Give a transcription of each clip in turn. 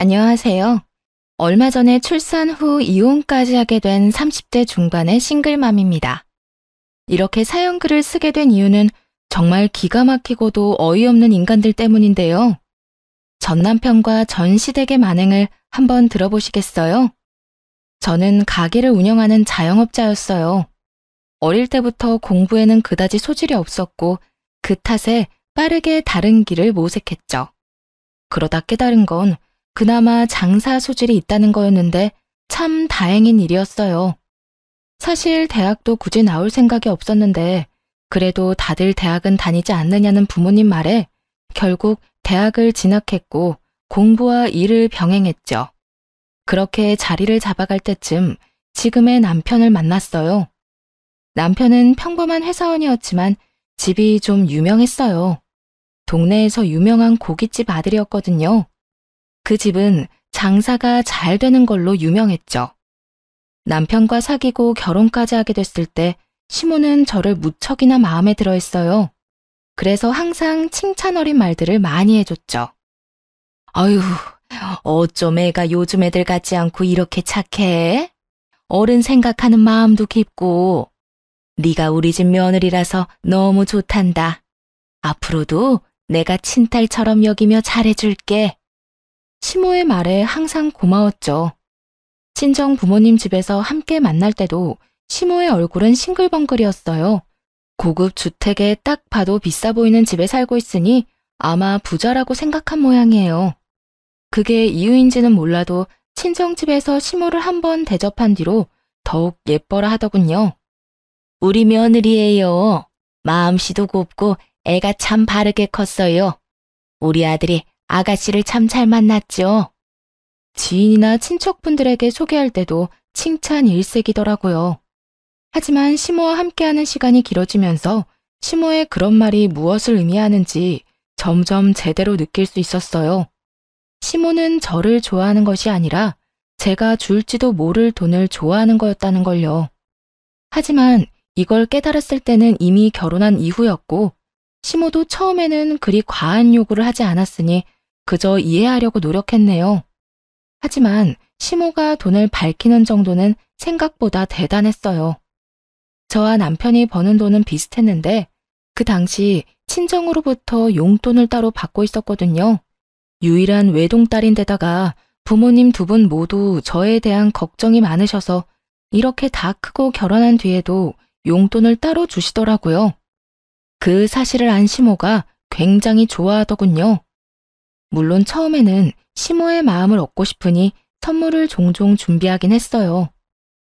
안녕하세요. 얼마 전에 출산 후 이혼까지 하게 된 30대 중반의 싱글맘입니다. 이렇게 사연글을 쓰게 된 이유는 정말 기가 막히고도 어이없는 인간들 때문인데요. 전 남편과 전 시댁의 만행을 한번 들어보시겠어요? 저는 가게를 운영하는 자영업자였어요. 어릴 때부터 공부에는 그다지 소질이 없었고 그 탓에 빠르게 다른 길을 모색했죠. 그러다 깨달은 건 그나마 장사 소질이 있다는 거였는데 참 다행인 일이었어요. 사실 대학도 굳이 나올 생각이 없었는데 그래도 다들 대학은 다니지 않느냐는 부모님 말에 결국 대학을 진학했고 공부와 일을 병행했죠. 그렇게 자리를 잡아갈 때쯤 지금의 남편을 만났어요. 남편은 평범한 회사원이었지만 집이 좀 유명했어요. 동네에서 유명한 고깃집 아들이었거든요. 그 집은 장사가 잘 되는 걸로 유명했죠. 남편과 사귀고 결혼까지 하게 됐을 때 시모는 저를 무척이나 마음에 들어 했어요. 그래서 항상 칭찬 어린 말들을 많이 해줬죠. 어휴, 어쩜 애가 요즘 애들 같지 않고 이렇게 착해? 어른 생각하는 마음도 깊고 네가 우리 집 며느리라서 너무 좋단다. 앞으로도 내가 친딸처럼 여기며 잘해줄게. 시모의 말에 항상 고마웠죠. 친정 부모님 집에서 함께 만날 때도 시모의 얼굴은 싱글벙글이었어요. 고급 주택에 딱 봐도 비싸 보이는 집에 살고 있으니 아마 부자라고 생각한 모양이에요. 그게 이유인지는 몰라도 친정집에서 시모를 한번 대접한 뒤로 더욱 예뻐라 하더군요. 우리 며느리예요. 마음씨도 곱고 애가 참 바르게 컸어요. 우리 아들이 아가씨를 참 잘 만났죠. 지인이나 친척분들에게 소개할 때도 칭찬 일색이더라고요. 하지만 시모와 함께하는 시간이 길어지면서 시모의 그런 말이 무엇을 의미하는지 점점 제대로 느낄 수 있었어요. 시모는 저를 좋아하는 것이 아니라 제가 줄지도 모를 돈을 좋아하는 거였다는 걸요. 하지만 이걸 깨달았을 때는 이미 결혼한 이후였고 시모도 처음에는 그리 과한 요구를 하지 않았으니 그저 이해하려고 노력했네요. 하지만 시모가 돈을 밝히는 정도는 생각보다 대단했어요. 저와 남편이 버는 돈은 비슷했는데 그 당시 친정으로부터 용돈을 따로 받고 있었거든요. 유일한 외동딸인데다가 부모님 두 분 모두 저에 대한 걱정이 많으셔서 이렇게 다 크고 결혼한 뒤에도 용돈을 따로 주시더라고요. 그 사실을 안 시모가 굉장히 좋아하더군요. 물론 처음에는 시모의 마음을 얻고 싶으니 선물을 종종 준비하긴 했어요.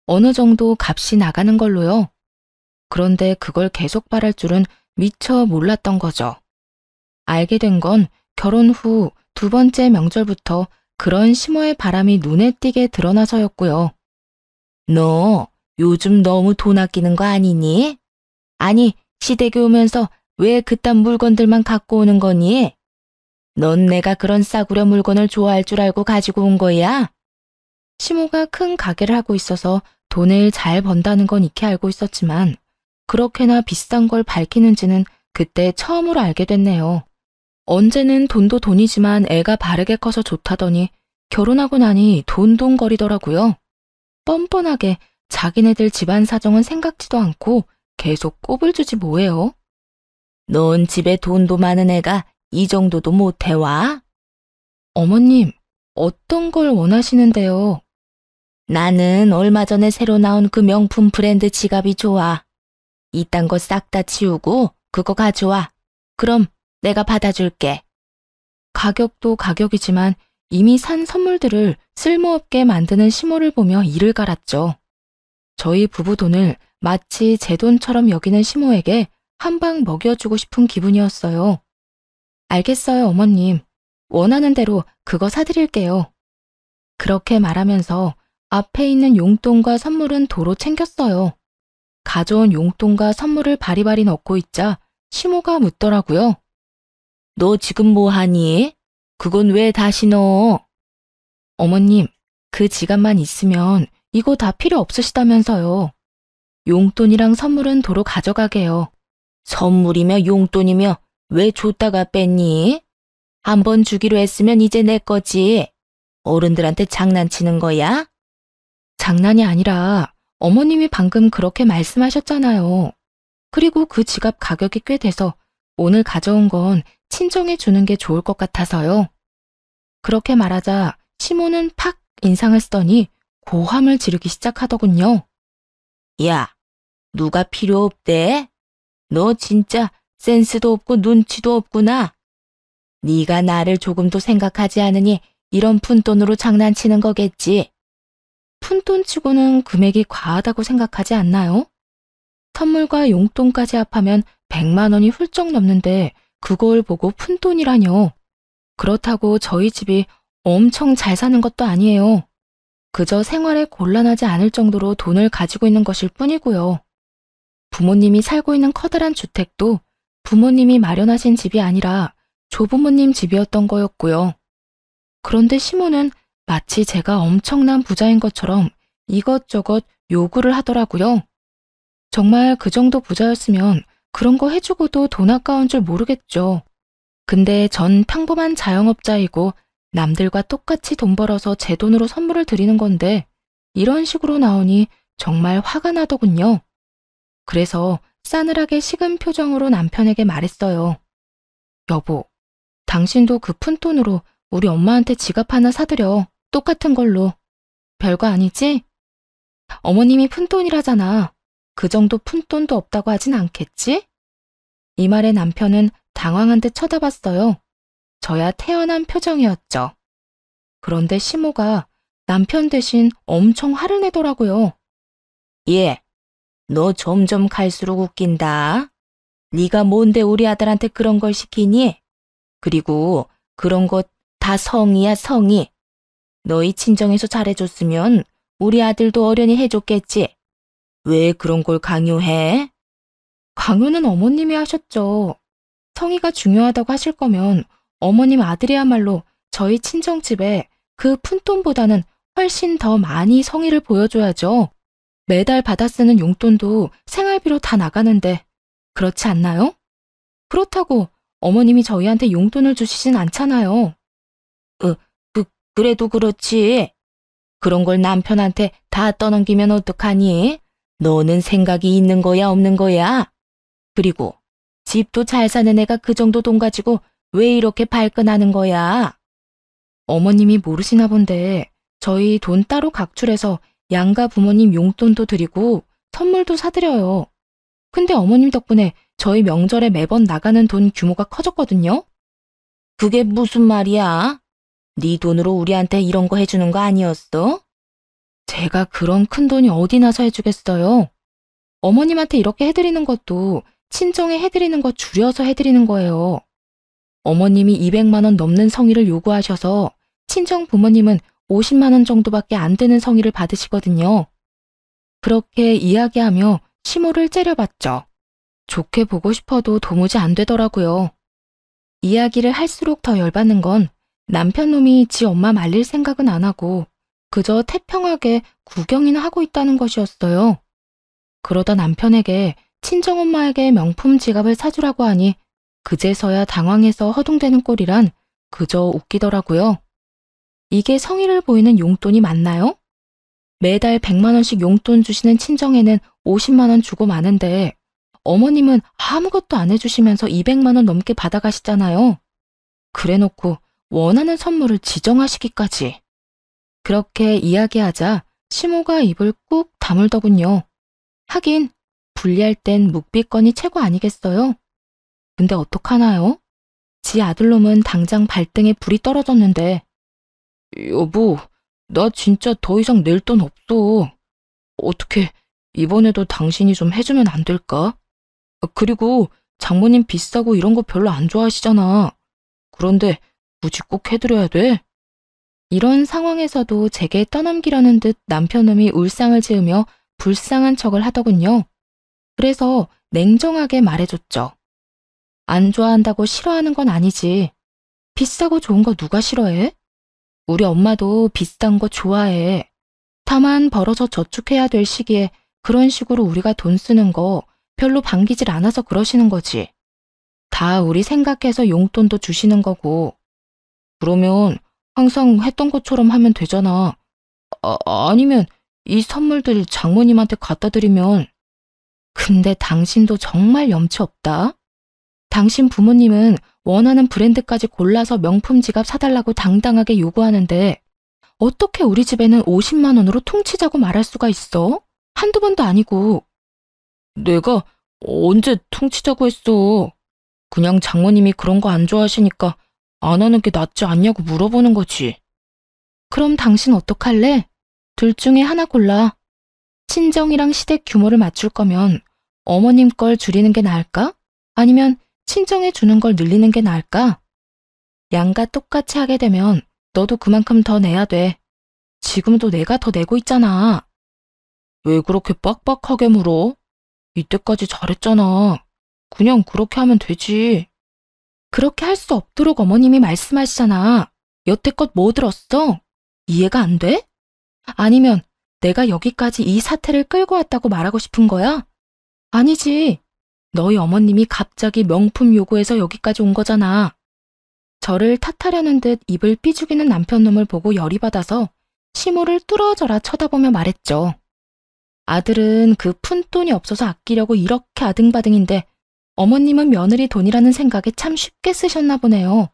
어느 정도 값이 나가는 걸로요. 그런데 그걸 계속 바랄 줄은 미처 몰랐던 거죠. 알게 된 건 결혼 후 두 번째 명절부터 그런 시모의 바람이 눈에 띄게 드러나서였고요. 너 요즘 너무 돈 아끼는 거 아니니? 아니, 시댁에 오면서 왜 그딴 물건들만 갖고 오는 거니? 넌 내가 그런 싸구려 물건을 좋아할 줄 알고 가지고 온 거야? 시모가 큰 가게를 하고 있어서 돈을 잘 번다는 건 익히 알고 있었지만 그렇게나 비싼 걸 밝히는지는 그때 처음으로 알게 됐네요. 언제는 돈도 돈이지만 애가 바르게 커서 좋다더니 결혼하고 나니 돈돈거리더라고요. 뻔뻔하게 자기네들 집안 사정은 생각지도 않고 계속 꼽을 주지 뭐예요. 넌 집에 돈도 많은 애가 이 정도도 못 해와? 어머님, 어떤 걸 원하시는데요? 나는 얼마 전에 새로 나온 그 명품 브랜드 지갑이 좋아. 이딴 거 싹 다 치우고 그거 가져와. 그럼 내가 받아줄게. 가격도 가격이지만 이미 산 선물들을 쓸모없게 만드는 시모를 보며 이를 갈았죠. 저희 부부 돈을 마치 제 돈처럼 여기는 시모에게 한 방 먹여주고 싶은 기분이었어요. 알겠어요, 어머님. 원하는 대로 그거 사드릴게요. 그렇게 말하면서 앞에 있는 용돈과 선물은 도로 챙겼어요. 가져온 용돈과 선물을 바리바리 넣고 있자 시모가 묻더라고요. 너 지금 뭐 하니? 그건 왜 다시 넣어? 어머님, 그 지갑만 있으면 이거 다 필요 없으시다면서요. 용돈이랑 선물은 도로 가져가게요. 선물이며 용돈이며 왜 줬다가 뺐니? 한 번 주기로 했으면 이제 내 거지. 어른들한테 장난치는 거야? 장난이 아니라 어머님이 방금 그렇게 말씀하셨잖아요. 그리고 그 지갑 가격이 꽤 돼서 오늘 가져온 건 친정에 주는 게 좋을 것 같아서요. 그렇게 말하자 시모는 팍 인상을 쓰더니 고함을 지르기 시작하더군요. 야, 누가 필요 없대? 너 진짜 센스도 없고 눈치도 없구나. 네가 나를 조금도 생각하지 않으니 이런 푼돈으로 장난치는 거겠지. 푼돈치고는 금액이 과하다고 생각하지 않나요? 선물과 용돈까지 합하면 100만 원이 훌쩍 넘는데 그걸 보고 푼돈이라뇨. 그렇다고 저희 집이 엄청 잘 사는 것도 아니에요. 그저 생활에 곤란하지 않을 정도로 돈을 가지고 있는 것일 뿐이고요. 부모님이 살고 있는 커다란 주택도 부모님이 마련하신 집이 아니라 조부모님 집이었던 거였고요. 그런데 시모는 마치 제가 엄청난 부자인 것처럼 이것저것 요구를 하더라고요. 정말 그 정도 부자였으면 그런 거 해주고도 돈 아까운 줄 모르겠죠. 근데 전 평범한 자영업자이고 남들과 똑같이 돈 벌어서 제 돈으로 선물을 드리는 건데 이런 식으로 나오니 정말 화가 나더군요. 그래서 싸늘하게 식은 표정으로 남편에게 말했어요. 여보, 당신도 그 푼돈으로 우리 엄마한테 지갑 하나 사드려. 똑같은 걸로. 별거 아니지? 어머님이 푼돈이라잖아. 그 정도 푼돈도 없다고 하진 않겠지? 이 말에 남편은 당황한 듯 쳐다봤어요. 저야 태연한 표정이었죠. 그런데 시모가 남편 대신 엄청 화를 내더라고요. 얘, 너 점점 갈수록 웃긴다. 네가 뭔데 우리 아들한테 그런 걸 시키니? 그리고 그런 것 다 성의야, 성의. 너희 친정에서 잘해줬으면 우리 아들도 어련히 해줬겠지. 왜 그런 걸 강요해? 강요는 어머님이 하셨죠. 성의가 중요하다고 하실 거면 어머님 아들이야말로 저희 친정집에 그 푼돈보다는 훨씬 더 많이 성의를 보여줘야죠. 매달 받아 쓰는 용돈도 생활비로 다 나가는데 그렇지 않나요? 그렇다고 어머님이 저희한테 용돈을 주시진 않잖아요. 그래도 그렇지. 그런 걸 남편한테 다 떠넘기면 어떡하니? 너는 생각이 있는 거야, 없는 거야? 그리고 집도 잘 사는 애가 그 정도 돈 가지고 왜 이렇게 발끈하는 거야? 어머님이 모르시나 본데 저희 돈 따로 각출해서 양가 부모님 용돈도 드리고 선물도 사드려요. 근데 어머님 덕분에 저희 명절에 매번 나가는 돈 규모가 커졌거든요. 그게 무슨 말이야? 네 돈으로 우리한테 이런 거 해주는 거 아니었어? 제가 그런 큰 돈이 어디 나서 해주겠어요. 어머님한테 이렇게 해드리는 것도 친정에 해드리는 거 줄여서 해드리는 거예요. 어머님이 200만 원 넘는 성의를 요구하셔서 친정 부모님은 50만 원 정도밖에 안 되는 성의를 받으시거든요. 그렇게 이야기하며 시모를 째려봤죠. 좋게 보고 싶어도 도무지 안 되더라고요. 이야기를 할수록 더 열받는 건 남편 놈이 지 엄마 말릴 생각은 안 하고 그저 태평하게 구경이나 하고 있다는 것이었어요. 그러다 남편에게 친정엄마에게 명품 지갑을 사주라고 하니 그제서야 당황해서 허둥대는 꼴이란 그저 웃기더라고요. 이게 성의를 보이는 용돈이 맞나요? 매달 100만 원씩 용돈 주시는 친정에는 50만 원 주고 마는데 어머님은 아무것도 안 해주시면서 200만 원 넘게 받아가시잖아요. 그래놓고 원하는 선물을 지정하시기까지. 그렇게 이야기하자 시모가 입을 꾹 다물더군요. 하긴 분리할 땐 묵비권이 최고 아니겠어요? 근데 어떡하나요? 지 아들놈은 당장 발등에 불이 떨어졌는데 여보, 나 진짜 더 이상 낼 돈 없어. 어떻게 이번에도 당신이 좀 해주면 안 될까? 그리고 장모님 비싸고 이런 거 별로 안 좋아하시잖아. 그런데 굳이 꼭 해드려야 돼? 이런 상황에서도 제게 떠넘기려는 듯 남편놈이 울상을 지으며 불쌍한 척을 하더군요. 그래서 냉정하게 말해줬죠. 안 좋아한다고 싫어하는 건 아니지. 비싸고 좋은 거 누가 싫어해? 우리 엄마도 비싼 거 좋아해. 다만 벌어서 저축해야 될 시기에 그런 식으로 우리가 돈 쓰는 거 별로 반기질 않아서 그러시는 거지. 다 우리 생각해서 용돈도 주시는 거고. 그러면 항상 했던 것처럼 하면 되잖아. 아니면 이 선물들 장모님한테 갖다 드리면. 근데 당신도 정말 염치 없다. 당신 부모님은 원하는 브랜드까지 골라서 명품 지갑 사달라고 당당하게 요구하는데 어떻게 우리 집에는 50만 원으로 퉁치자고 말할 수가 있어? 한두 번도 아니고. 내가 언제 퉁치자고 했어? 그냥 장모님이 그런 거 안 좋아하시니까 안 하는 게 낫지 않냐고 물어보는 거지. 그럼 당신 어떡할래? 둘 중에 하나 골라. 친정이랑 시댁 규모를 맞출 거면 어머님 걸 줄이는 게 나을까? 아니면 친정에 주는 걸 늘리는 게 나을까? 양가 똑같이 하게 되면 너도 그만큼 더 내야 돼. 지금도 내가 더 내고 있잖아. 왜 그렇게 빡빡하게 물어? 이때까지 잘했잖아. 그냥 그렇게 하면 되지. 그렇게 할 수 없도록 어머님이 말씀하시잖아. 여태껏 뭐 들었어? 이해가 안 돼? 아니면 내가 여기까지 이 사태를 끌고 왔다고 말하고 싶은 거야? 아니지. 너희 어머님이 갑자기 명품 요구해서 여기까지 온 거잖아. 저를 탓하려는 듯 입을 삐죽이는 남편놈을 보고 열이 받아서 시모를 뚫어져라 쳐다보며 말했죠. 아들은 그 푼돈이 없어서 아끼려고 이렇게 아등바등인데 어머님은 며느리 돈이라는 생각에 참 쉽게 쓰셨나 보네요.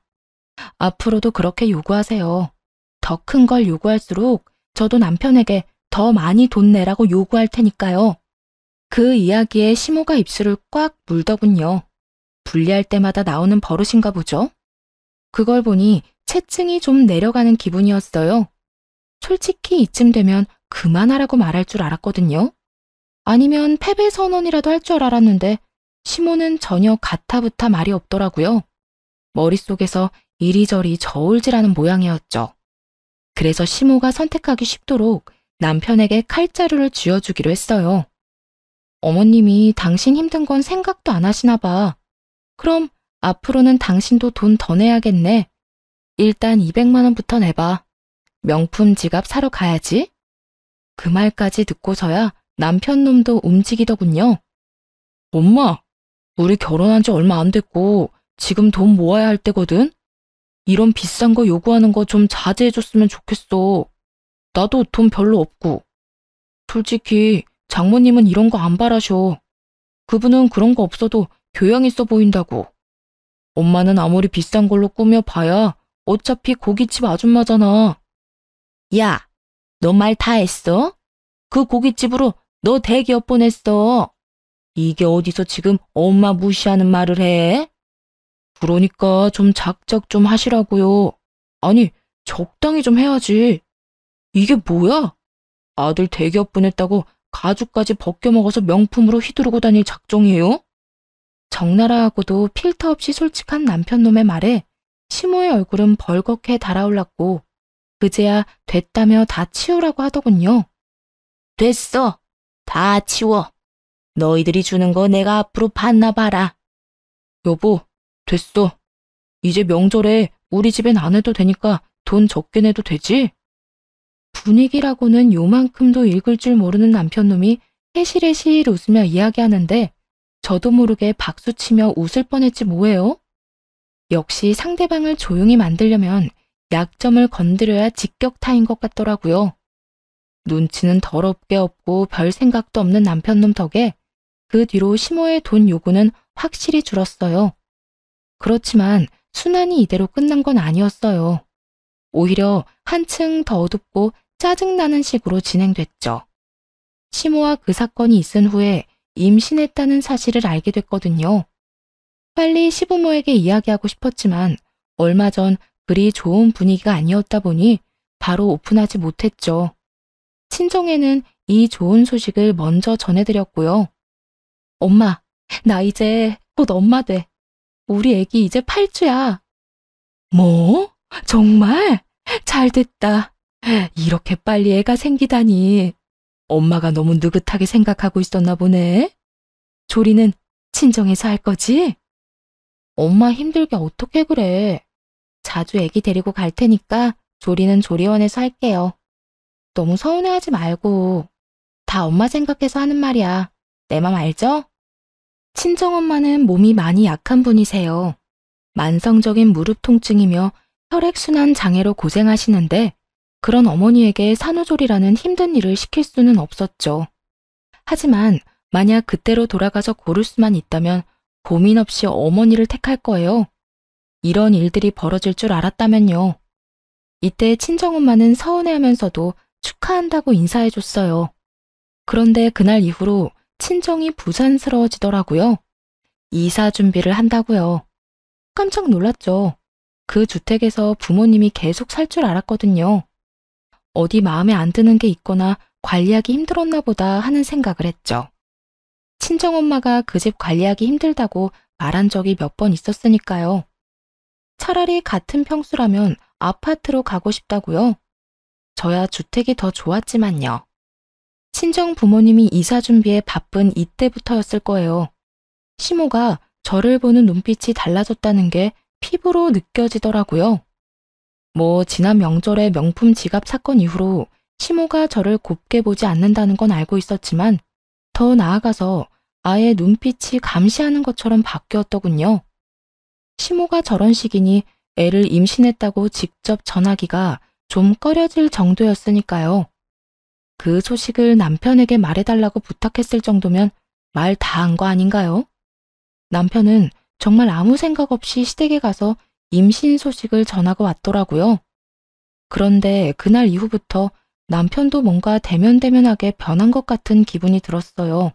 앞으로도 그렇게 요구하세요. 더 큰 걸 요구할수록 저도 남편에게 더 많이 돈 내라고 요구할 테니까요. 그 이야기에 시모가 입술을 꽉 물더군요. 분리할 때마다 나오는 버릇인가 보죠. 그걸 보니 체증이 좀 내려가는 기분이었어요. 솔직히 이쯤 되면 그만하라고 말할 줄 알았거든요. 아니면 패배 선언이라도 할 줄 알았는데 시모는 전혀 가타부타 말이 없더라고요. 머릿속에서 이리저리 저울질하는 모양이었죠. 그래서 시모가 선택하기 쉽도록 남편에게 칼자루를 쥐어주기로 했어요. 어머님이 당신 힘든 건 생각도 안 하시나 봐. 그럼 앞으로는 당신도 돈 더 내야겠네. 일단 200만 원부터 내봐. 명품 지갑 사러 가야지. 그 말까지 듣고서야 남편 놈도 움직이더군요. 엄마, 우리 결혼한 지 얼마 안 됐고 지금 돈 모아야 할 때거든? 이런 비싼 거 요구하는 거 좀 자제해줬으면 좋겠어. 나도 돈 별로 없고. 솔직히 장모님은 이런 거 안 바라셔. 그분은 그런 거 없어도 교양 있어 보인다고. 엄마는 아무리 비싼 걸로 꾸며봐야 어차피 고깃집 아줌마잖아. 야, 너 말 다 했어? 그 고깃집으로 너 대기업 보냈어. 이게 어디서 지금 엄마 무시하는 말을 해? 그러니까 좀 작작 좀 하시라고요. 아니, 적당히 좀 해야지. 이게 뭐야? 아들 대기업 보냈다고 가죽까지 벗겨먹어서 명품으로 휘두르고 다닐 작정이에요? 적나라하고도 필터 없이 솔직한 남편놈의 말에 시모의 얼굴은 벌겋게 달아올랐고 그제야 됐다며 다 치우라고 하더군요. 됐어. 다 치워. 너희들이 주는 거 내가 앞으로 받나 봐라. 여보, 됐어. 이제 명절에 우리 집엔 안 해도 되니까 돈 적게 내도 되지? 분위기라고는 요만큼도 읽을 줄 모르는 남편놈이 해실해실 웃으며 이야기하는데 저도 모르게 박수치며 웃을 뻔했지 뭐예요? 역시 상대방을 조용히 만들려면 약점을 건드려야 직격타인 것 같더라고요. 눈치는 더럽게 없고 별 생각도 없는 남편놈 덕에 그 뒤로 시모의 돈 요구는 확실히 줄었어요. 그렇지만 순환이 이대로 끝난 건 아니었어요. 오히려 한층 더 어둡고 짜증나는 식으로 진행됐죠. 시모와 그 사건이 있은 후에 임신했다는 사실을 알게 됐거든요. 빨리 시부모에게 이야기하고 싶었지만 얼마 전 그리 좋은 분위기가 아니었다 보니 바로 오픈하지 못했죠. 친정에는 이 좋은 소식을 먼저 전해드렸고요. 엄마, 나 이제 곧 엄마 돼. 우리 애기 이제 8주야. 뭐? 정말? 잘 됐다. 이렇게 빨리 애가 생기다니. 엄마가 너무 느긋하게 생각하고 있었나 보네. 조리는 친정에서 할 거지? 엄마 힘들게 어떻게 그래. 자주 애기 데리고 갈 테니까 조리는 조리원에서 할게요. 너무 서운해하지 말고. 다 엄마 생각해서 하는 말이야. 내 맘 알죠? 친정엄마는 몸이 많이 약한 분이세요. 만성적인 무릎 통증이며 혈액순환 장애로 고생하시는데 그런 어머니에게 산후조리라는 힘든 일을 시킬 수는 없었죠. 하지만 만약 그때로 돌아가서 고를 수만 있다면 고민 없이 어머니를 택할 거예요. 이런 일들이 벌어질 줄 알았다면요. 이때 친정엄마는 서운해하면서도 축하한다고 인사해줬어요. 그런데 그날 이후로 친정이 부산스러워지더라고요. 이사 준비를 한다고요. 깜짝 놀랐죠. 그 주택에서 부모님이 계속 살 줄 알았거든요. 어디 마음에 안 드는 게 있거나 관리하기 힘들었나 보다 하는 생각을 했죠. 친정엄마가 그 집 관리하기 힘들다고 말한 적이 몇 번 있었으니까요. 차라리 같은 평수라면 아파트로 가고 싶다고요. 저야 주택이 더 좋았지만요. 친정 부모님이 이사 준비에 바쁜 이때부터였을 거예요. 시모가 저를 보는 눈빛이 달라졌다는 게 피부로 느껴지더라고요. 지난 명절에 명품 지갑 사건 이후로 시모가 저를 곱게 보지 않는다는 건 알고 있었지만 더 나아가서 아예 눈빛이 감시하는 것처럼 바뀌었더군요. 시모가 저런 식이니 애를 임신했다고 직접 전하기가 좀 꺼려질 정도였으니까요. 그 소식을 남편에게 말해달라고 부탁했을 정도면 말 다 한 거 아닌가요? 남편은 정말 아무 생각 없이 시댁에 가서 임신 소식을 전하고 왔더라고요. 그런데 그날 이후부터 남편도 뭔가 대면대면하게 변한 것 같은 기분이 들었어요.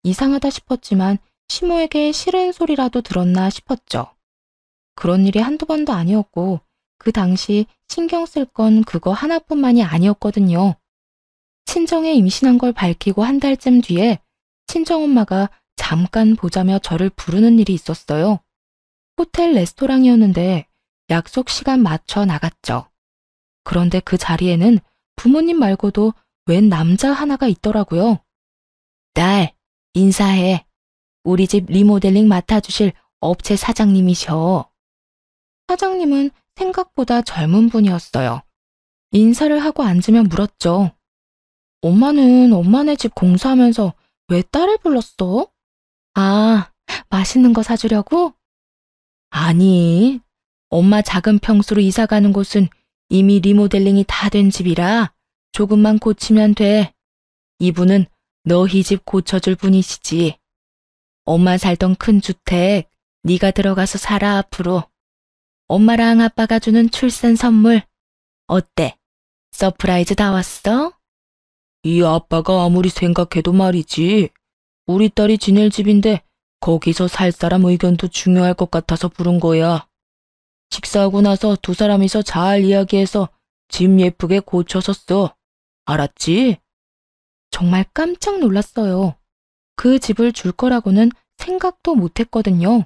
이상하다 싶었지만 시모에게 싫은 소리라도 들었나 싶었죠. 그런 일이 한두 번도 아니었고 그 당시 신경 쓸 건 그거 하나뿐만이 아니었거든요. 친정에 임신한 걸 밝히고 한 달쯤 뒤에 친정엄마가 잠깐 보자며 저를 부르는 일이 있었어요. 호텔 레스토랑이었는데 약속 시간 맞춰 나갔죠. 그런데 그 자리에는 부모님 말고도 웬 남자 하나가 있더라고요. 딸, 인사해. 우리 집 리모델링 맡아주실 업체 사장님이셔. 사장님은 생각보다 젊은 분이었어요. 인사를 하고 앉으면 물었죠. 엄마는 엄마네 집 공사하면서 왜 딸을 불렀어? 아, 맛있는 거 사주려고? 아니, 엄마 작은 평수로 이사 가는 곳은 이미 리모델링이 다 된 집이라 조금만 고치면 돼. 이분은 너희 집 고쳐줄 분이시지. 엄마 살던 큰 주택 네가 들어가서 살아 앞으로. 엄마랑 아빠가 주는 출산 선물. 어때? 서프라이즈 다 왔어? 이 아빠가 아무리 생각해도 말이지. 우리 딸이 지낼 집인데 거기서 살 사람 의견도 중요할 것 같아서 부른 거야. 식사하고 나서 두 사람이서 잘 이야기해서 집 예쁘게 고쳐서 써. 알았지? 정말 깜짝 놀랐어요. 그 집을 줄 거라고는 생각도 못 했거든요.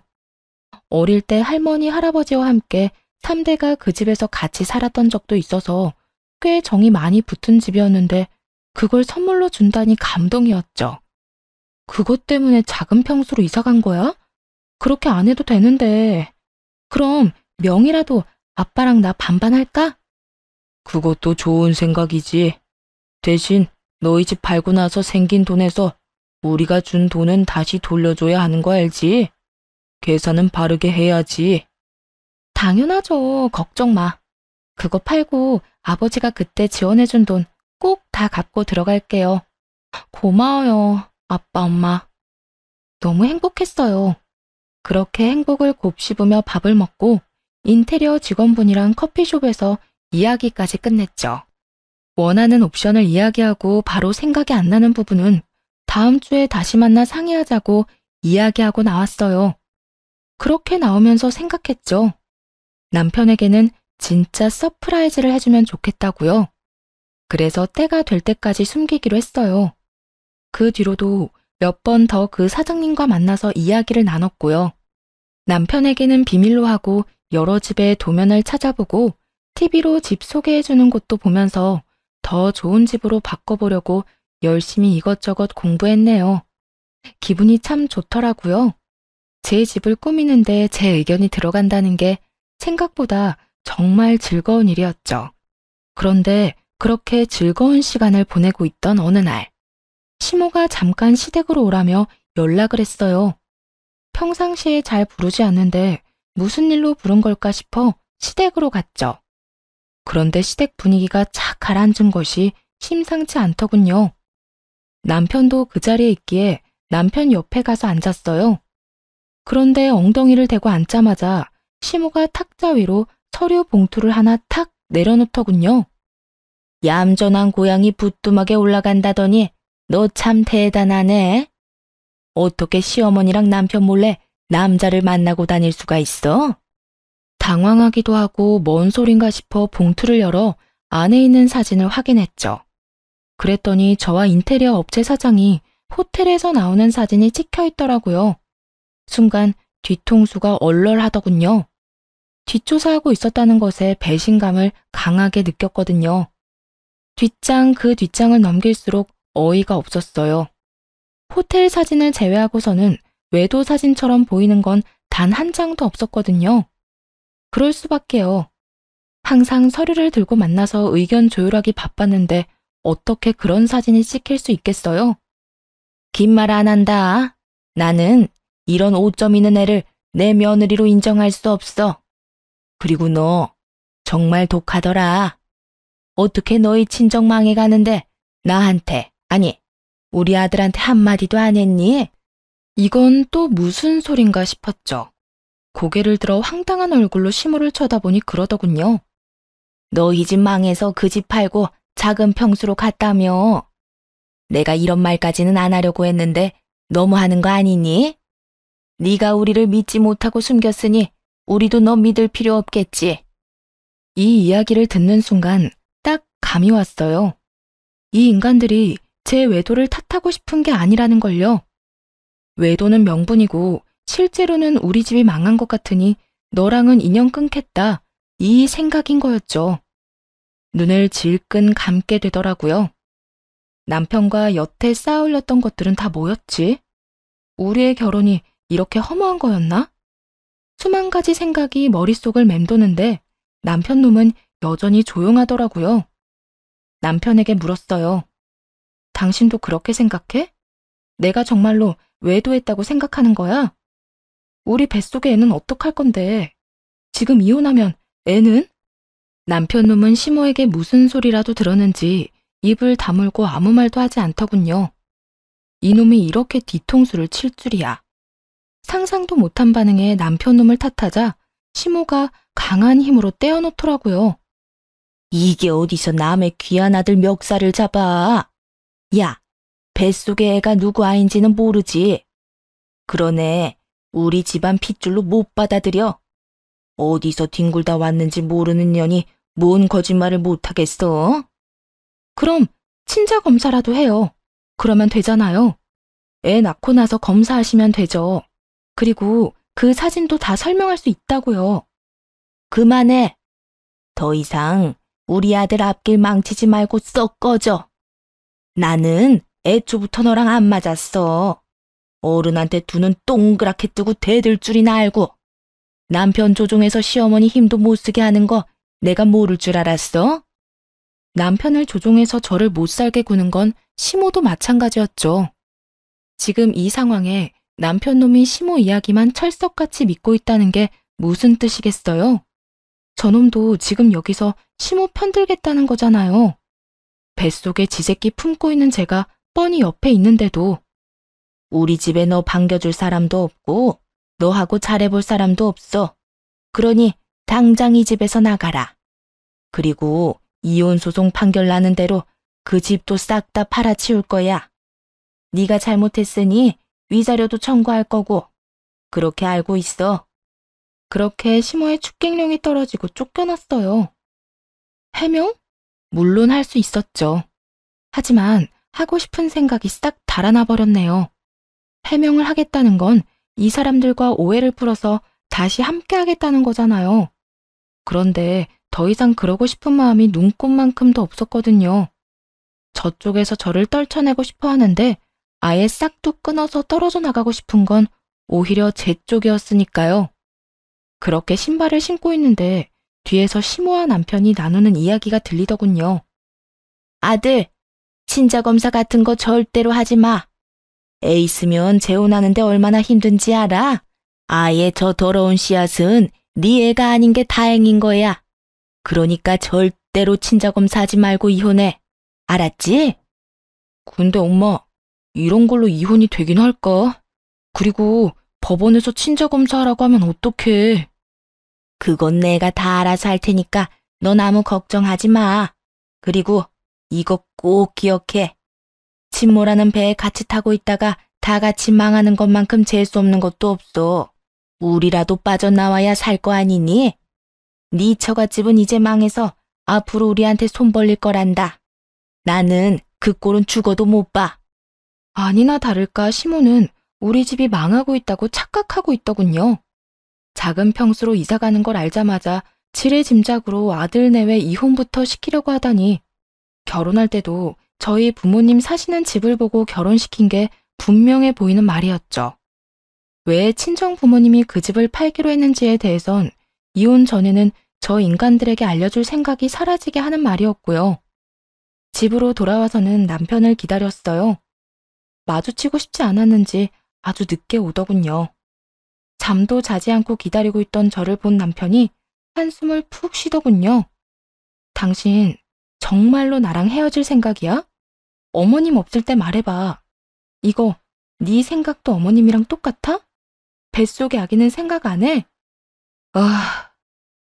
어릴 때 할머니, 할아버지와 함께 3대가 그 집에서 같이 살았던 적도 있어서 꽤 정이 많이 붙은 집이었는데 그걸 선물로 준다니 감동이었죠. 그것 때문에 작은 평수로 이사 간 거야? 그렇게 안 해도 되는데. 그럼 명이라도 아빠랑 나 반반할까? 그것도 좋은 생각이지. 대신 너희 집 팔고 나서 생긴 돈에서 우리가 준 돈은 다시 돌려줘야 하는 거 알지? 계산은 바르게 해야지. 당연하죠. 걱정 마. 그거 팔고 아버지가 그때 지원해준 돈 꼭 다 갚고 들어갈게요. 고마워요, 아빠, 엄마. 너무 행복했어요. 그렇게 행복을 곱씹으며 밥을 먹고 인테리어 직원분이랑 커피숍에서 이야기까지 끝냈죠. 원하는 옵션을 이야기하고 바로 생각이 안 나는 부분은 다음 주에 다시 만나 상의하자고 이야기하고 나왔어요. 그렇게 나오면서 생각했죠. 남편에게는 진짜 서프라이즈를 해주면 좋겠다고요. 그래서 때가 될 때까지 숨기기로 했어요. 그 뒤로도 몇 번 더 그 사장님과 만나서 이야기를 나눴고요. 남편에게는 비밀로 하고 여러 집의 도면을 찾아보고 TV로 집 소개해주는 곳도 보면서 더 좋은 집으로 바꿔보려고 열심히 이것저것 공부했네요. 기분이 참 좋더라고요. 제 집을 꾸미는데 제 의견이 들어간다는 게 생각보다 정말 즐거운 일이었죠. 그런데 그렇게 즐거운 시간을 보내고 있던 어느 날, 시모가 잠깐 시댁으로 오라며 연락을 했어요. 평상시에 잘 부르지 않는데 무슨 일로 부른 걸까 싶어 시댁으로 갔죠. 그런데 시댁 분위기가 착 가라앉은 것이 심상치 않더군요. 남편도 그 자리에 있기에 남편 옆에 가서 앉았어요. 그런데 엉덩이를 대고 앉자마자 시모가 탁자 위로 서류 봉투를 하나 탁 내려놓더군요. 얌전한 고양이 부뚜막에 올라간다더니 너 참 대단하네. 어떻게 시어머니랑 남편 몰래 남자를 만나고 다닐 수가 있어? 당황하기도 하고 뭔 소린가 싶어 봉투를 열어 안에 있는 사진을 확인했죠. 그랬더니 저와 인테리어 업체 사장이 호텔에서 나오는 사진이 찍혀 있더라고요. 순간 뒤통수가 얼얼하더군요. 뒷조사하고 있었다는 것에 배신감을 강하게 느꼈거든요. 뒷장 그 뒷장을 넘길수록 어이가 없었어요. 호텔 사진을 제외하고서는 외도 사진처럼 보이는 건 단 한 장도 없었거든요. 그럴 수밖에요. 항상 서류를 들고 만나서 의견 조율하기 바빴는데 어떻게 그런 사진이 찍힐 수 있겠어요? 긴 말 안 한다. 나는 이런 오점 있는 애를 내 며느리로 인정할 수 없어. 그리고 너 정말 독하더라. 어떻게 너희 친정 망해가는데 나한테, 아니 우리 아들한테 한마디도 안 했니? 이건 또 무슨 소린가 싶었죠. 고개를 들어 황당한 얼굴로 시모를 쳐다보니 그러더군요. 너희 집 망해서 그 집 팔고 작은 평수로 갔다며. 내가 이런 말까지는 안 하려고 했는데 너무하는 거 아니니? 네가 우리를 믿지 못하고 숨겼으니 우리도 너 믿을 필요 없겠지. 이 이야기를 듣는 순간 딱 감이 왔어요. 이 인간들이 제 외도를 탓하고 싶은 게 아니라는 걸요. 외도는 명분이고 실제로는 우리 집이 망한 것 같으니 너랑은 인연 끊겠다. 이 생각인 거였죠. 눈을 질끈 감게 되더라고요. 남편과 여태 쌓아올렸던 것들은 다 뭐였지? 우리의 결혼이 이렇게 허무한 거였나? 수만 가지 생각이 머릿속을 맴도는데 남편 놈은 여전히 조용하더라고요. 남편에게 물었어요. 당신도 그렇게 생각해? 내가 정말로 외도했다고 생각하는 거야? 우리 뱃속의 애는 어떡할 건데? 지금 이혼하면 애는? 남편 놈은 시모에게 무슨 소리라도 들었는지 입을 다물고 아무 말도 하지 않더군요. 이놈이 이렇게 뒤통수를 칠 줄이야. 상상도 못한 반응에 남편 놈을 탓하자 시모가 강한 힘으로 떼어놓더라고요. 이게 어디서 남의 귀한 아들 멱살을 잡아. 야, 뱃속의 애가 누구 아인지는 모르지. 그러네, 우리 집안 핏줄로 못 받아들여. 어디서 뒹굴다 왔는지 모르는 년이 뭔 거짓말을 못하겠어? 그럼 친자 검사라도 해요. 그러면 되잖아요. 애 낳고 나서 검사하시면 되죠. 그리고 그 사진도 다 설명할 수 있다고요. 그만해. 더 이상 우리 아들 앞길 망치지 말고 썩 꺼져. 나는 애초부터 너랑 안 맞았어. 어른한테 두 눈 동그랗게 뜨고 대들 줄이나 알고. 남편 조종해서 시어머니 힘도 못 쓰게 하는 거 내가 모를 줄 알았어? 남편을 조종해서 저를 못 살게 구는 건 시모도 마찬가지였죠. 지금 이 상황에 남편 놈이 시모 이야기만 철석같이 믿고 있다는 게 무슨 뜻이겠어요? 저놈도 지금 여기서 시모 편들겠다는 거잖아요. 뱃속에 지새끼 품고 있는 제가 뻔히 옆에 있는데도. 우리 집에 너 반겨줄 사람도 없고 너하고 잘해볼 사람도 없어. 그러니 당장 이 집에서 나가라. 그리고 이혼 소송 판결 나는 대로 그 집도 싹 다 팔아치울 거야. 네가 잘못했으니 위자료도 청구할 거고. 그렇게 알고 있어. 그렇게 시모의 축객령이 떨어지고 쫓겨났어요. 해명? 물론 할 수 있었죠. 하지만 하고 싶은 생각이 싹 달아나 버렸네요. 해명을 하겠다는 건 이 사람들과 오해를 풀어서 다시 함께 하겠다는 거잖아요. 그런데 더 이상 그러고 싶은 마음이 눈꽃만큼도 없었거든요. 저쪽에서 저를 떨쳐내고 싶어 하는데 아예 싹둑 끊어서 떨어져 나가고 싶은 건 오히려 제 쪽이었으니까요. 그렇게 신발을 신고 있는데 뒤에서 시모와 남편이 나누는 이야기가 들리더군요. 아들, 친자검사 같은 거 절대로 하지 마. 애 있으면 재혼하는데 얼마나 힘든지 알아? 아예 저 더러운 씨앗은 네 애가 아닌 게 다행인 거야. 그러니까 절대로 친자검사 하지 말고 이혼해. 알았지? 근데 엄마, 이런 걸로 이혼이 되긴 할까? 그리고 법원에서 친자검사하라고 하면 어떡해? 그건 내가 다 알아서 할 테니까 넌 아무 걱정하지 마. 그리고 이거 꼭 기억해. 친모라는 배에 같이 타고 있다가 다 같이 망하는 것만큼 재수 없는 것도 없어. 우리라도 빠져나와야 살 거 아니니? 네 처갓집은 이제 망해서 앞으로 우리한테 손 벌릴 거란다. 나는 그 꼴은 죽어도 못 봐. 아니나 다를까 시모는 우리 집이 망하고 있다고 착각하고 있더군요. 작은 평수로 이사 가는 걸 알자마자 지레짐작으로 아들 내외 이혼부터 시키려고 하다니, 결혼할 때도 저희 부모님 사시는 집을 보고 결혼시킨 게 분명해 보이는 말이었죠. 왜 친정 부모님이 그 집을 팔기로 했는지에 대해선 이혼 전에는 저 인간들에게 알려줄 생각이 사라지게 하는 말이었고요. 집으로 돌아와서는 남편을 기다렸어요. 마주치고 싶지 않았는지 아주 늦게 오더군요. 잠도 자지 않고 기다리고 있던 저를 본 남편이 한숨을 푹 쉬더군요. 당신 정말로 나랑 헤어질 생각이야? 어머님 없을 때 말해봐. 이거 네 생각도 어머님이랑 똑같아? 뱃속의 아기는 생각 안 해? 아,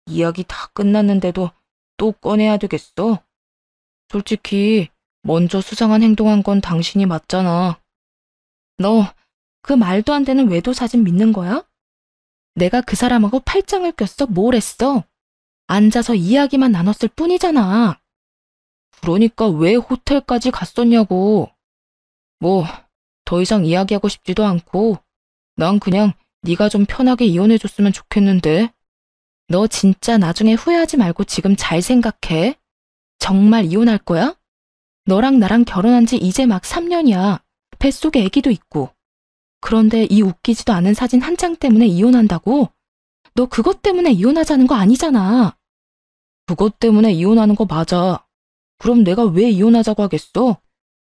이야기 다 끝났는데도 또 꺼내야 되겠어. 솔직히 먼저 수상한 행동한 건 당신이 맞잖아. 너 그 말도 안 되는 외도 사진 믿는 거야? 내가 그 사람하고 팔짱을 꼈어? 뭘 했어? 앉아서 이야기만 나눴을 뿐이잖아. 그러니까 왜 호텔까지 갔었냐고. 뭐 더 이상 이야기하고 싶지도 않고 난 그냥 네가 좀 편하게 이혼해줬으면 좋겠는데. 너 진짜 나중에 후회하지 말고 지금 잘 생각해. 정말 이혼할 거야? 너랑 나랑 결혼한 지 이제 막 3년이야. 뱃속에 아기도 있고. 그런데 이 웃기지도 않은 사진 한 장 때문에 이혼한다고? 너 그것 때문에 이혼하자는 거 아니잖아. 그것 때문에 이혼하는 거 맞아. 그럼 내가 왜 이혼하자고 하겠어?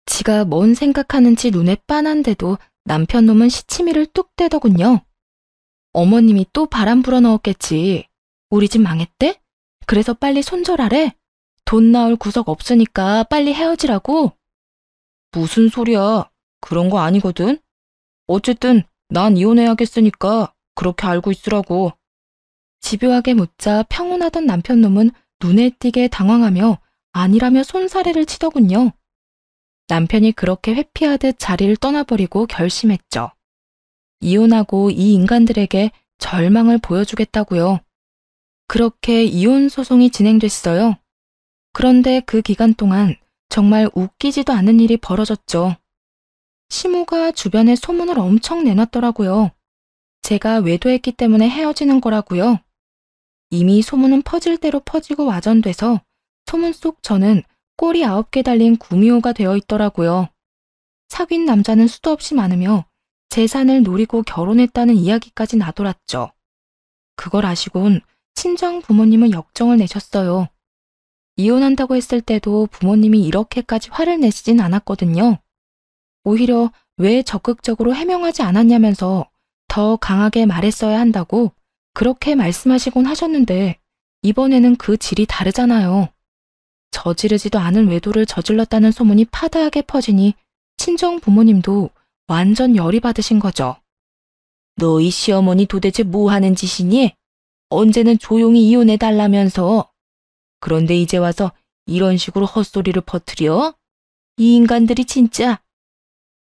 지가 뭔 생각하는지 눈에 빤한데도 남편 놈은 시치미를 뚝 떼더군요. 어머님이 또 바람 불어 넣었겠지. 우리 집 망했대? 그래서 빨리 손절하래? 돈 나올 구석 없으니까 빨리 헤어지라고? 무슨 소리야. 그런 거 아니거든. 어쨌든 난 이혼해야겠으니까 그렇게 알고 있으라고. 집요하게 묻자 평온하던 남편 놈은 눈에 띄게 당황하며 아니라며 손사래를 치더군요. 남편이 그렇게 회피하듯 자리를 떠나버리고 결심했죠. 이혼하고 이 인간들에게 절망을 보여주겠다고요. 그렇게 이혼 소송이 진행됐어요. 그런데 그 기간 동안 정말 웃기지도 않은 일이 벌어졌죠. 시모가 주변에 소문을 엄청 내놨더라고요. 제가 외도했기 때문에 헤어지는 거라고요. 이미 소문은 퍼질 대로 퍼지고 와전돼서 소문 속 저는 꼬리 9개 달린 구미호가 되어 있더라고요. 사귄 남자는 수도 없이 많으며 재산을 노리고 결혼했다는 이야기까지 나돌았죠. 그걸 아시곤 친정 부모님은 역정을 내셨어요. 이혼한다고 했을 때도 부모님이 이렇게까지 화를 내시진 않았거든요. 오히려 왜 적극적으로 해명하지 않았냐면서 더 강하게 말했어야 한다고 그렇게 말씀하시곤 하셨는데 이번에는 그 질이 다르잖아요. 저지르지도 않은 외도를 저질렀다는 소문이 파다하게 퍼지니 친정 부모님도 완전 열이 받으신 거죠. 너희 시어머니 도대체 뭐 하는 짓이니? 언제는 조용히 이혼해달라면서. 그런데 이제 와서 이런 식으로 헛소리를 퍼뜨려? 이 인간들이 진짜.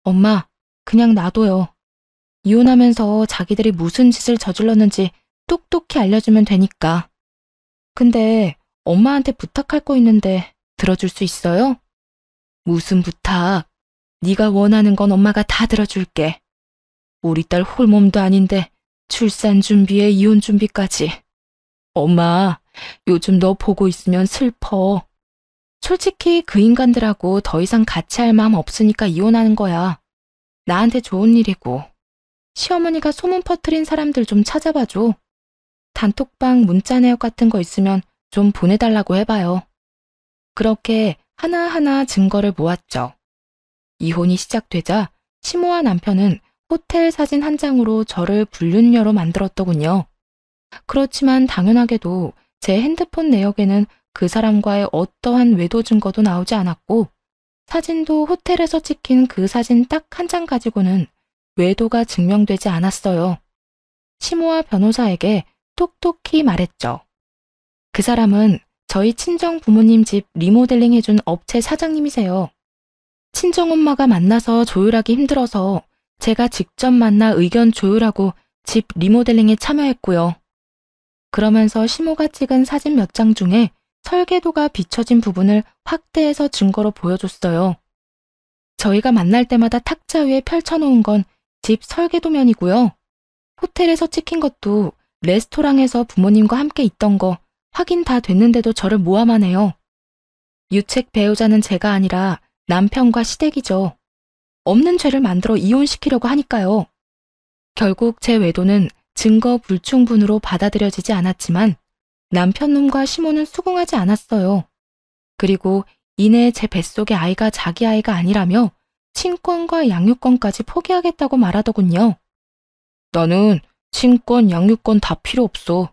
엄마, 그냥 놔둬요. 이혼하면서 자기들이 무슨 짓을 저질렀는지 똑똑히 알려주면 되니까. 근데 엄마한테 부탁할 거 있는데 들어줄 수 있어요? 무슨 부탁? 네가 원하는 건 엄마가 다 들어줄게. 우리 딸 홀몸도 아닌데 출산 준비에 이혼 준비까지. 엄마, 요즘 너 보고 있으면 슬퍼. 솔직히 그 인간들하고 더 이상 같이 할 마음 없으니까 이혼하는 거야. 나한테 좋은 일이고. 시어머니가 소문 퍼뜨린 사람들 좀 찾아봐줘. 단톡방 문자 내역 같은 거 있으면 좀 보내달라고 해봐요. 그렇게 하나하나 증거를 모았죠. 이혼이 시작되자 시모와 남편은 호텔 사진 한 장으로 저를 불륜녀로 만들었더군요. 그렇지만 당연하게도 제 핸드폰 내역에는 그 사람과의 어떠한 외도 증거도 나오지 않았고, 사진도 호텔에서 찍힌 그 사진 딱 한 장 가지고는 외도가 증명되지 않았어요. 시모와 변호사에게 톡톡히 말했죠. 그 사람은 저희 친정 부모님 집 리모델링 해준 업체 사장님이세요. 친정엄마가 만나서 조율하기 힘들어서 제가 직접 만나 의견 조율하고 집 리모델링에 참여했고요. 그러면서 시모가 찍은 사진 몇 장 중에 설계도가 비춰진 부분을 확대해서 증거로 보여줬어요. 저희가 만날 때마다 탁자 위에 펼쳐놓은 건 집 설계도면이고요. 호텔에서 찍힌 것도 레스토랑에서 부모님과 함께 있던 거 확인 다 됐는데도 저를 모함만 해요. 유책 배우자는 제가 아니라 남편과 시댁이죠. 없는 죄를 만들어 이혼시키려고 하니까요. 결국 제 외도는 증거 불충분으로 받아들여지지 않았지만 남편 놈과 시모는 수긍하지 않았어요. 그리고 이내 제 뱃속의 아이가 자기 아이가 아니라며 친권과 양육권까지 포기하겠다고 말하더군요. 나는 친권, 양육권 다 필요 없어.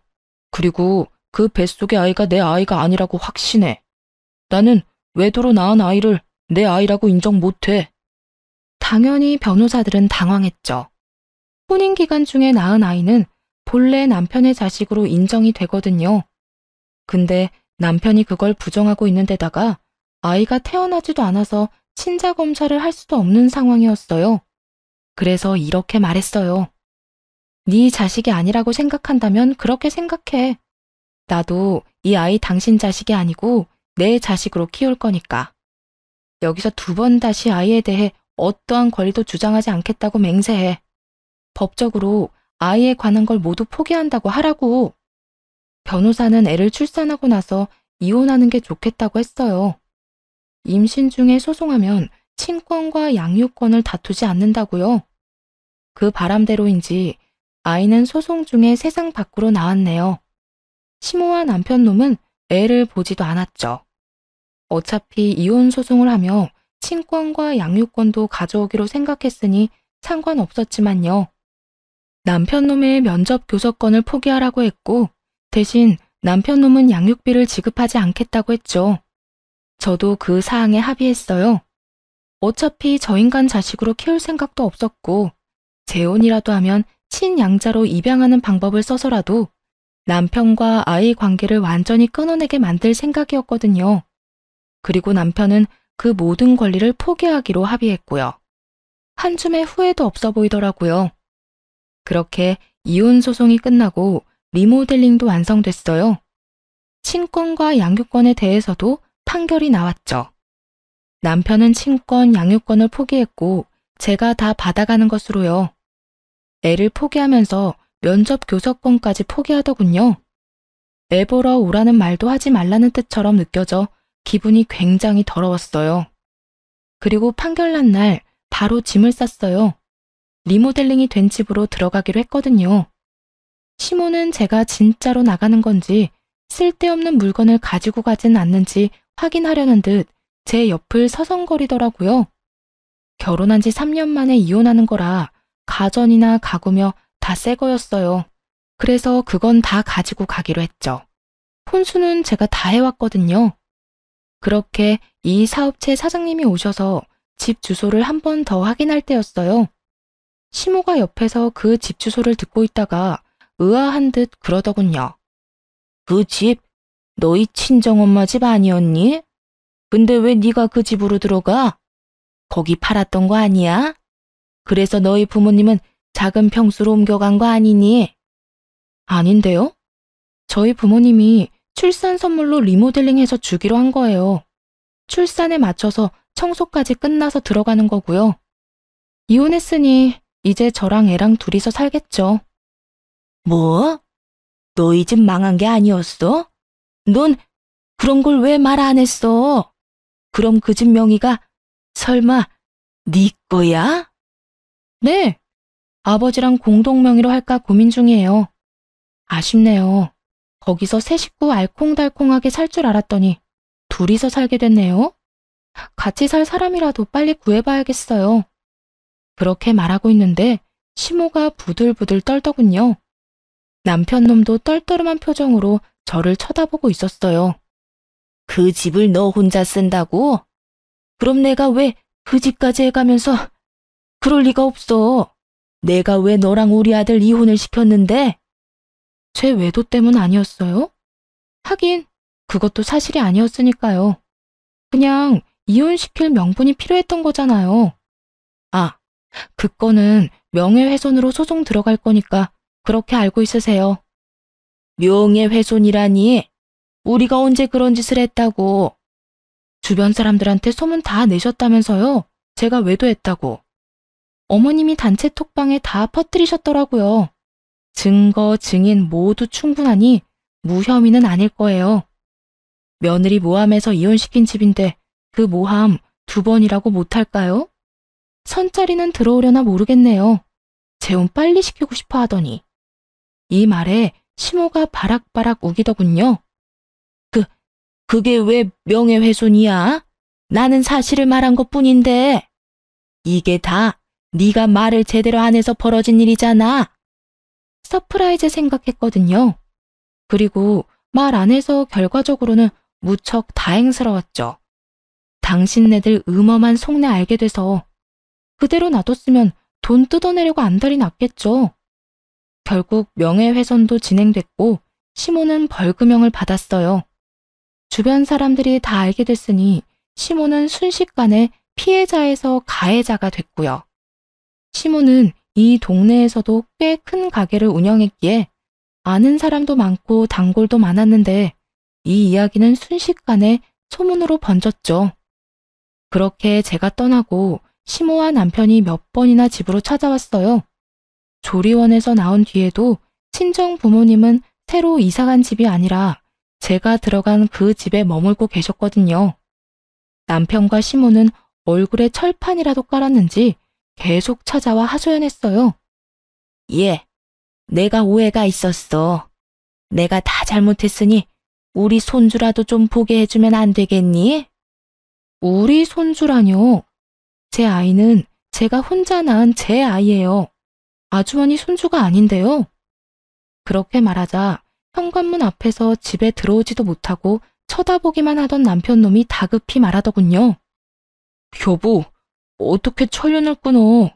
그리고 그 뱃속의 아이가 내 아이가 아니라고 확신해. 나는 외도로 낳은 아이를 내 아이라고 인정 못해. 당연히 변호사들은 당황했죠. 혼인 기간 중에 낳은 아이는 본래 남편의 자식으로 인정이 되거든요. 근데 남편이 그걸 부정하고 있는 데다가 아이가 태어나지도 않아서 친자 검사를 할 수도 없는 상황이었어요. 그래서 이렇게 말했어요. 네 자식이 아니라고 생각한다면 그렇게 생각해. 나도 이 아이 당신 자식이 아니고 내 자식으로 키울 거니까. 여기서 두 번 다시 아이에 대해 어떠한 권리도 주장하지 않겠다고 맹세해. 법적으로 아이에 관한 걸 모두 포기한다고 하라고. 변호사는 애를 출산하고 나서 이혼하는 게 좋겠다고 했어요. 임신 중에 소송하면 친권과 양육권을 다투지 않는다고요. 그 바람대로인지 아이는 소송 중에 세상 밖으로 나왔네요. 시모와 남편 놈은 애를 보지도 않았죠. 어차피 이혼 소송을 하며 친권과 양육권도 가져오기로 생각했으니 상관없었지만요. 남편 놈의 면접 교섭권을 포기하라고 했고 대신 남편 놈은 양육비를 지급하지 않겠다고 했죠. 저도 그 사항에 합의했어요. 어차피 저 인간 자식으로 키울 생각도 없었고 재혼이라도 하면 친양자로 입양하는 방법을 써서라도 남편과 아이 관계를 완전히 끊어내게 만들 생각이었거든요. 그리고 남편은 그 모든 권리를 포기하기로 합의했고요. 한 줌의 후회도 없어 보이더라고요. 그렇게 이혼 소송이 끝나고 리모델링도 완성됐어요. 친권과 양육권에 대해서도 판결이 나왔죠. 남편은 친권, 양육권을 포기했고 제가 다 받아가는 것으로요. 애를 포기하면서 면접 교섭권까지 포기하더군요. 애 보러 오라는 말도 하지 말라는 뜻처럼 느껴져 기분이 굉장히 더러웠어요. 그리고 판결 난 날 바로 짐을 쌌어요. 리모델링이 된 집으로 들어가기로 했거든요. 시모는 제가 진짜로 나가는 건지 쓸데없는 물건을 가지고 가진 않는지 확인하려는 듯 제 옆을 서성거리더라고요. 결혼한 지 3년 만에 이혼하는 거라 가전이나 가구며 다 새 거였어요. 그래서 그건 다 가지고 가기로 했죠. 혼수는 제가 다 해왔거든요. 그렇게 이 사업체 사장님이 오셔서 집 주소를 한 번 더 확인할 때였어요. 시모가 옆에서 그 집 주소를 듣고 있다가 의아한 듯 그러더군요. 그 집 너희 친정엄마 집 아니었니? 근데 왜 네가 그 집으로 들어가? 거기 팔았던 거 아니야? 그래서 너희 부모님은 작은 평수로 옮겨간 거 아니니? 아닌데요? 저희 부모님이 출산 선물로 리모델링해서 주기로 한 거예요. 출산에 맞춰서 청소까지 끝나서 들어가는 거고요. 이혼했으니 이제 저랑 애랑 둘이서 살겠죠. 뭐? 너희 집 망한 게 아니었어? 넌 그런 걸 왜 말 안 했어? 그럼 그 집 명의가 설마 네 거야? 네. 아버지랑 공동 명의로 할까 고민 중이에요. 아쉽네요. 거기서 세 식구 알콩달콩하게 살 줄 알았더니 둘이서 살게 됐네요. 같이 살 사람이라도 빨리 구해봐야겠어요. 그렇게 말하고 있는데 시모가 부들부들 떨더군요. 남편 놈도 떨떠름한 표정으로 저를 쳐다보고 있었어요. 그 집을 너 혼자 쓴다고? 그럼 내가 왜 그 집까지 해가면서 그럴 리가 없어. 내가 왜 너랑 우리 아들 이혼을 시켰는데? 제 외도 때문 아니었어요? 하긴 그것도 사실이 아니었으니까요. 그냥 이혼시킬 명분이 필요했던 거잖아요. 아, 그 건은 명예훼손으로 소송 들어갈 거니까 그렇게 알고 있으세요. 명예훼손이라니? 우리가 언제 그런 짓을 했다고? 주변 사람들한테 소문 다 내셨다면서요. 제가 외도했다고. 어머님이 단체 톡방에 다 퍼뜨리셨더라고요. 증거, 증인 모두 충분하니 무혐의는 아닐 거예요. 며느리 모함해서 이혼시킨 집인데 그 모함 2번이라고 못할까요? 선자리는 들어오려나 모르겠네요. 재혼 빨리 시키고 싶어 하더니. 이 말에 시모가 바락바락 우기더군요. 그게 왜 명예훼손이야? 나는 사실을 말한 것뿐인데. 이게 다 네가 말을 제대로 안 해서 벌어진 일이잖아. 서프라이즈 생각했거든요. 그리고 말 안 해서 결과적으로는 무척 다행스러웠죠. 당신네들 음험한 속내 알게 돼서 그대로 놔뒀으면 돈 뜯어내려고 안달이 났겠죠. 결국 명예훼손도 진행됐고 시모는 벌금형을 받았어요. 주변 사람들이 다 알게 됐으니 시모는 순식간에 피해자에서 가해자가 됐고요. 시모는 이 동네에서도 꽤 큰 가게를 운영했기에 아는 사람도 많고 단골도 많았는데 이 이야기는 순식간에 소문으로 번졌죠. 그렇게 제가 떠나고 시모와 남편이 몇 번이나 집으로 찾아왔어요. 조리원에서 나온 뒤에도 친정 부모님은 새로 이사간 집이 아니라 제가 들어간 그 집에 머물고 계셨거든요. 남편과 시모는 얼굴에 철판이라도 깔았는지 계속 찾아와 하소연했어요. 예, 내가 오해가 있었어. 내가 다 잘못했으니 우리 손주라도 좀 보게 해주면 안 되겠니? 우리 손주라뇨. 제 아이는 제가 혼자 낳은 제 아이예요. 아주머니 손주가 아닌데요. 그렇게 말하자 현관문 앞에서 집에 들어오지도 못하고 쳐다보기만 하던 남편놈이 다급히 말하더군요. 여보, 어떻게 철연을 끊어?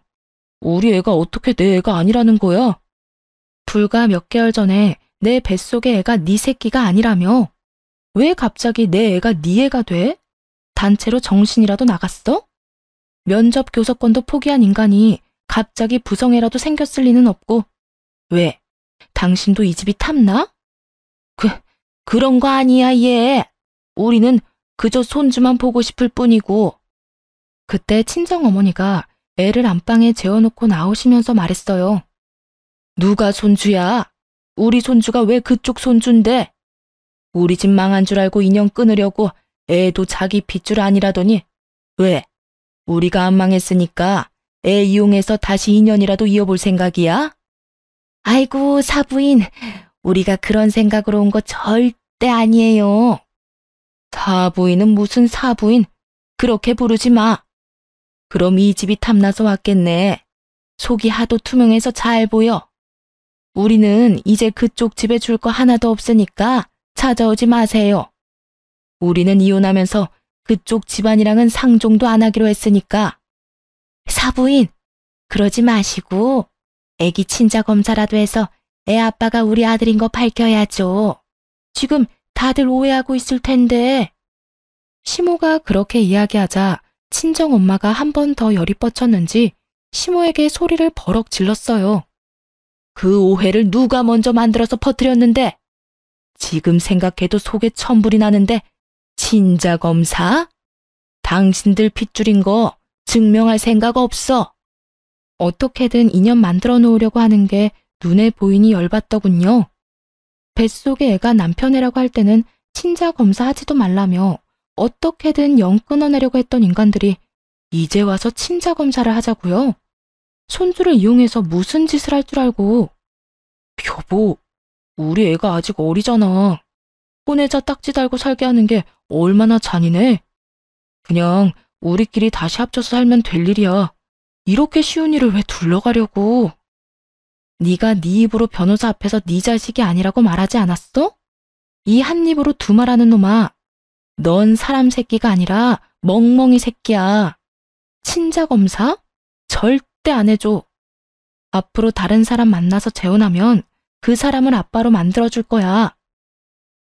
우리 애가 어떻게 내 애가 아니라는 거야? 불과 몇 개월 전에 내 뱃속의 애가 네 새끼가 아니라며? 왜 갑자기 내 애가 네 애가 돼? 단체로 정신이라도 나갔어? 면접 교섭권도 포기한 인간이 갑자기 부성애라도 생겼을 리는 없고. 왜? 당신도 이 집이 탐나? 그런 거 아니야, 얘. 우리는 그저 손주만 보고 싶을 뿐이고. 그때 친정어머니가 애를 안방에 재워놓고 나오시면서 말했어요. 누가 손주야? 우리 손주가 왜 그쪽 손주인데? 우리 집 망한 줄 알고 인연 끊으려고 애도 자기 핏줄 아니라더니 왜? 우리가 안 망했으니까 애 이용해서 다시 인연이라도 이어볼 생각이야? 아이고, 사부인. 우리가 그런 생각으로 온 거 절대 아니에요. 사부인은 무슨 사부인? 그렇게 부르지 마. 그럼 이 집이 탐나서 왔겠네. 속이 하도 투명해서 잘 보여. 우리는 이제 그쪽 집에 줄 거 하나도 없으니까 찾아오지 마세요. 우리는 이혼하면서 그쪽 집안이랑은 상종도 안 하기로 했으니까. 사부인, 그러지 마시고 애기 친자 검사라도 해서 애 아빠가 우리 아들인 거 밝혀야죠. 지금 다들 오해하고 있을 텐데. 시모가 그렇게 이야기하자 친정엄마가 한 번 더 열이 뻗쳤는지 시모에게 소리를 버럭 질렀어요. 그 오해를 누가 먼저 만들어서 퍼뜨렸는데? 지금 생각해도 속에 천불이 나는데 친자 검사? 당신들 핏줄인 거 증명할 생각 없어. 어떻게든 인연 만들어 놓으려고 하는 게 눈에 보이니 열받더군요. 뱃속의 애가 남편 애라고 할 때는 친자 검사하지도 말라며 어떻게든 영 끊어내려고 했던 인간들이 이제 와서 친자 검사를 하자고요? 손주를 이용해서 무슨 짓을 할 줄 알고. 여보, 우리 애가 아직 어리잖아. 혼외자 딱지 달고 살게 하는 게 얼마나 잔인해. 그냥 우리끼리 다시 합쳐서 살면 될 일이야. 이렇게 쉬운 일을 왜 둘러가려고. 네가 네 입으로 변호사 앞에서 네 자식이 아니라고 말하지 않았어? 이 한 입으로 두 말하는 놈아. 넌 사람 새끼가 아니라 멍멍이 새끼야. 친자 검사? 절대 안 해줘. 앞으로 다른 사람 만나서 재혼하면 그 사람을 아빠로 만들어줄 거야.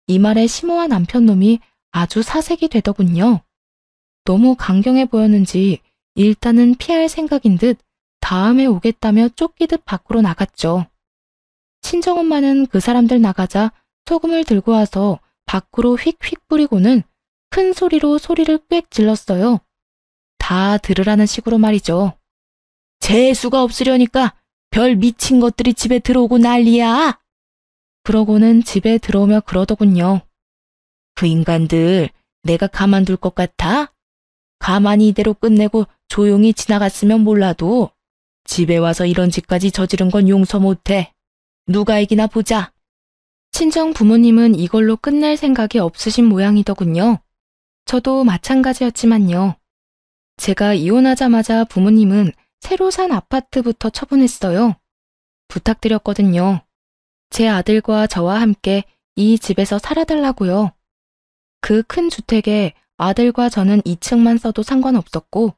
이 말에 심오한 남편 놈이 아주 사색이 되더군요. 너무 강경해 보였는지 일단은 피할 생각인 듯 다음에 오겠다며 쫓기듯 밖으로 나갔죠. 친정엄마는 그 사람들 나가자 소금을 들고 와서 밖으로 휙휙 뿌리고는 큰 소리로 소리를 꽥 질렀어요. 다 들으라는 식으로 말이죠. 재수가 없으려니까 별 미친 것들이 집에 들어오고 난리야. 그러고는 집에 들어오며 그러더군요. 그 인간들 내가 가만둘 것 같아? 가만히 이대로 끝내고 조용히 지나갔으면 몰라도 집에 와서 이런 짓까지 저지른 건 용서 못해. 누가 이기나 보자. 친정 부모님은 이걸로 끝낼 생각이 없으신 모양이더군요. 저도 마찬가지였지만요. 제가 이혼하자마자 부모님은 새로 산 아파트부터 처분했어요. 부탁드렸거든요. 제 아들과 저와 함께 이 집에서 살아달라고요. 그 큰 주택에 아들과 저는 2층만 써도 상관없었고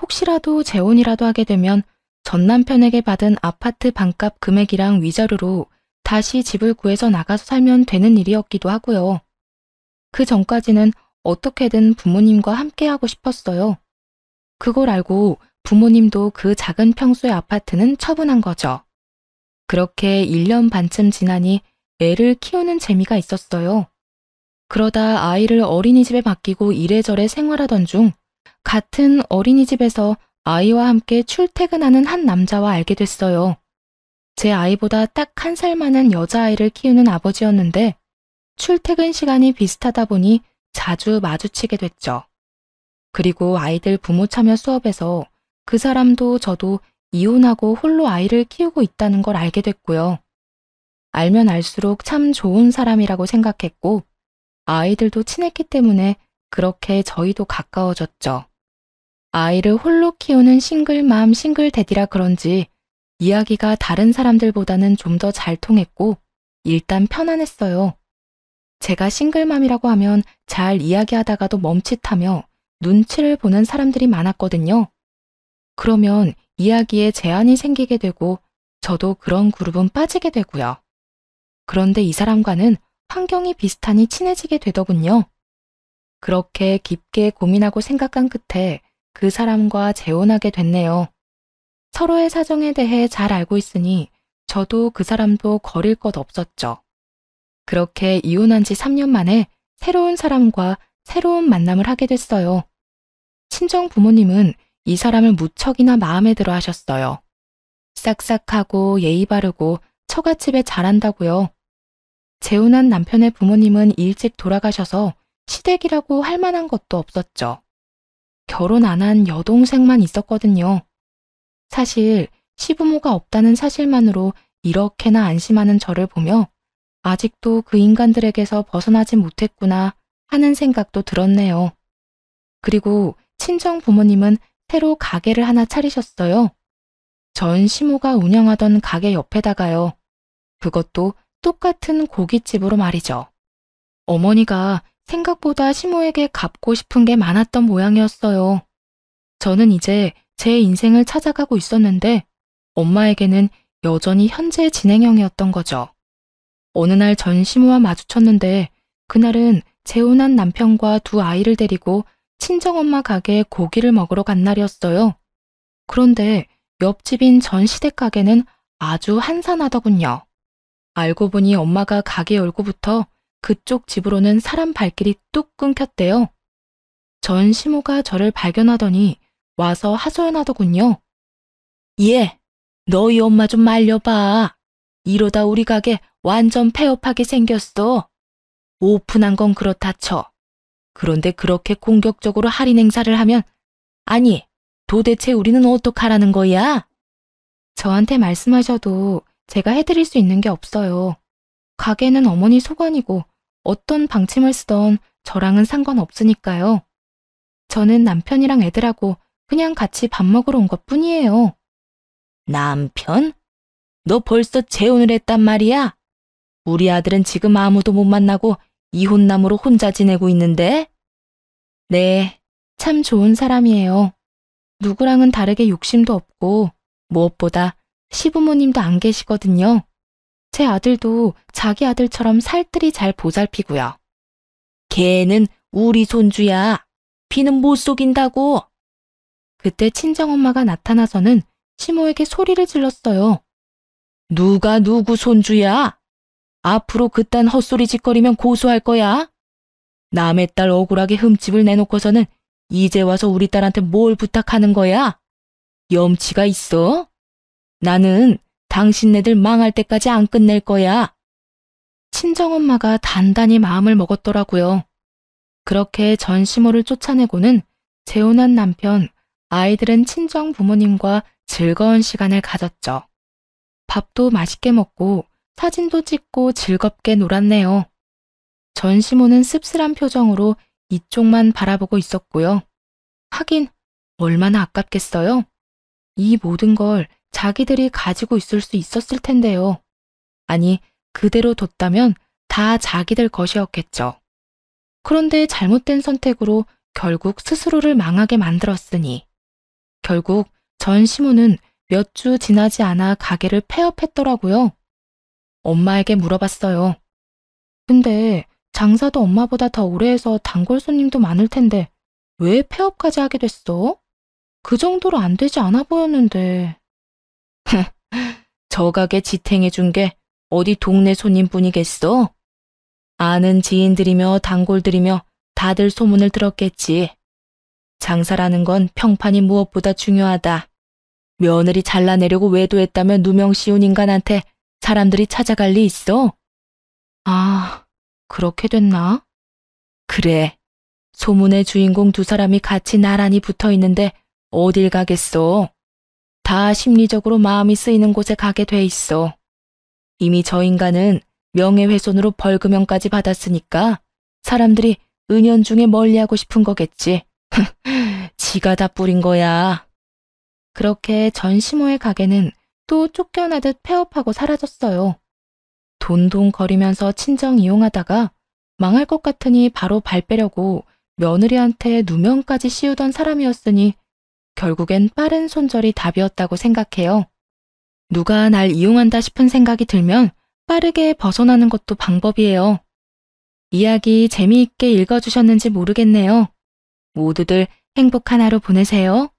혹시라도 재혼이라도 하게 되면 전 남편에게 받은 아파트 반값 금액이랑 위자료로 다시 집을 구해서 나가서 살면 되는 일이었기도 하고요. 그 전까지는 어떻게든 부모님과 함께 하고 싶었어요. 그걸 알고 부모님도 그 작은 평수의 아파트는 처분한 거죠. 그렇게 1년 반쯤 지나니 애를 키우는 재미가 있었어요. 그러다 아이를 어린이집에 맡기고 이래저래 생활하던 중 같은 어린이집에서 아이와 함께 출퇴근하는 한 남자와 알게 됐어요. 제 아이보다 딱 1살 많은 여자아이를 키우는 아버지였는데 출퇴근 시간이 비슷하다 보니 자주 마주치게 됐죠. 그리고 아이들 부모 참여 수업에서 그 사람도 저도 이혼하고 홀로 아이를 키우고 있다는 걸 알게 됐고요. 알면 알수록 참 좋은 사람이라고 생각했고 아이들도 친했기 때문에 그렇게 저희도 가까워졌죠. 아이를 홀로 키우는 싱글맘 싱글대디라 그런지 이야기가 다른 사람들보다는 좀 더 잘 통했고 일단 편안했어요. 제가 싱글맘이라고 하면 잘 이야기하다가도 멈칫하며 눈치를 보는 사람들이 많았거든요. 그러면 이야기에 제한이 생기게 되고 저도 그런 그룹은 빠지게 되고요. 그런데 이 사람과는 환경이 비슷하니 친해지게 되더군요. 그렇게 깊게 고민하고 생각한 끝에 그 사람과 재혼하게 됐네요. 서로의 사정에 대해 잘 알고 있으니 저도 그 사람도 거릴 것 없었죠. 그렇게 이혼한 지 3년 만에 새로운 사람과 새로운 만남을 하게 됐어요. 친정 부모님은 이 사람을 무척이나 마음에 들어 하셨어요. 싹싹하고 예의 바르고 처갓집에 잘한다고요. 재혼한 남편의 부모님은 일찍 돌아가셔서 시댁이라고 할 만한 것도 없었죠. 결혼 안 한 여동생만 있었거든요. 사실 시부모가 없다는 사실만으로 이렇게나 안심하는 저를 보며 아직도 그 인간들에게서 벗어나지 못했구나 하는 생각도 들었네요. 그리고 친정 부모님은 새로 가게를 하나 차리셨어요. 전 시모가 운영하던 가게 옆에다가요. 그것도 똑같은 고깃집으로 말이죠. 어머니가 생각보다 시모에게 갚고 싶은 게 많았던 모양이었어요. 저는 이제 제 인생을 찾아가고 있었는데 엄마에게는 여전히 현재 진행형이었던 거죠. 어느 날 전 시모와 마주쳤는데 그날은 재혼한 남편과 두 아이를 데리고 친정엄마 가게에 고기를 먹으러 간 날이었어요. 그런데 옆집인 전 시댁 가게는 아주 한산하더군요. 알고 보니 엄마가 가게 열고부터 그쪽 집으로는 사람 발길이 뚝 끊겼대요. 전 시모가 저를 발견하더니 와서 하소연하더군요. 얘, 너희 엄마 좀 말려봐. 이러다 우리 가게 완전 폐업하게 생겼어. 오픈한 건 그렇다 쳐. 그런데 그렇게 공격적으로 할인 행사를 하면 아니, 도대체 우리는 어떡하라는 거야? 저한테 말씀하셔도 제가 해드릴 수 있는 게 없어요. 가게는 어머니 소관이고 어떤 방침을 쓰던 저랑은 상관없으니까요. 저는 남편이랑 애들하고 그냥 같이 밥 먹으러 온 것뿐이에요. 남편? 너 벌써 재혼을 했단 말이야? 우리 아들은 지금 아무도 못 만나고 이혼남으로 혼자 지내고 있는데? 네, 참 좋은 사람이에요. 누구랑은 다르게 욕심도 없고 무엇보다 시부모님도 안 계시거든요. 제 아들도 자기 아들처럼 살뜰히 잘 보살피고요. 걔는 우리 손주야. 피는 못 속인다고. 그때 친정엄마가 나타나서는 시모에게 소리를 질렀어요. 누가 누구 손주야? 앞으로 그딴 헛소리 짓거리면 고소할 거야. 남의 딸 억울하게 흠집을 내놓고서는 이제 와서 우리 딸한테 뭘 부탁하는 거야? 염치가 있어? 나는 당신네들 망할 때까지 안 끝낼 거야. 친정엄마가 단단히 마음을 먹었더라고요. 그렇게 전 시모를 쫓아내고는 재혼한 남편, 아이들은 친정 부모님과 즐거운 시간을 가졌죠. 밥도 맛있게 먹고 사진도 찍고 즐겁게 놀았네요. 전 시모는 씁쓸한 표정으로 이쪽만 바라보고 있었고요. 하긴 얼마나 아깝겠어요. 이 모든 걸 자기들이 가지고 있을 수 있었을 텐데요. 아니, 그대로 뒀다면 다 자기들 것이었겠죠. 그런데 잘못된 선택으로 결국 스스로를 망하게 만들었으니 결국 전 시모는 몇 주 지나지 않아 가게를 폐업했더라고요. 엄마에게 물어봤어요. 근데 장사도 엄마보다 더 오래 해서 단골 손님도 많을 텐데 왜 폐업까지 하게 됐어? 그 정도로 안 되지 않아 보였는데. 저 가게 지탱해 준 게 어디 동네 손님뿐이겠어? 아는 지인들이며 단골들이며 다들 소문을 들었겠지. 장사라는 건 평판이 무엇보다 중요하다. 며느리 잘라내려고 외도했다며 누명 씌운 인간한테 사람들이 찾아갈 리 있어? 아, 그렇게 됐나? 그래. 소문의 주인공 두 사람이 같이 나란히 붙어 있는데 어딜 가겠어? 다 심리적으로 마음이 쓰이는 곳에 가게 돼 있어. 이미 저 인간은 명예훼손으로 벌금형까지 받았으니까 사람들이 은연중에 멀리하고 싶은 거겠지. 지가 다 뿌린 거야. 그렇게 전 시모의 가게는 또 쫓겨나듯 폐업하고 사라졌어요. 돈돈거리면서 친정 이용하다가 망할 것 같으니 바로 발 빼려고 며느리한테 누명까지 씌우던 사람이었으니 결국엔 빠른 손절이 답이었다고 생각해요. 누가 날 이용한다 싶은 생각이 들면 빠르게 벗어나는 것도 방법이에요. 이야기 재미있게 읽어주셨는지 모르겠네요. 모두들 행복한 하루 보내세요.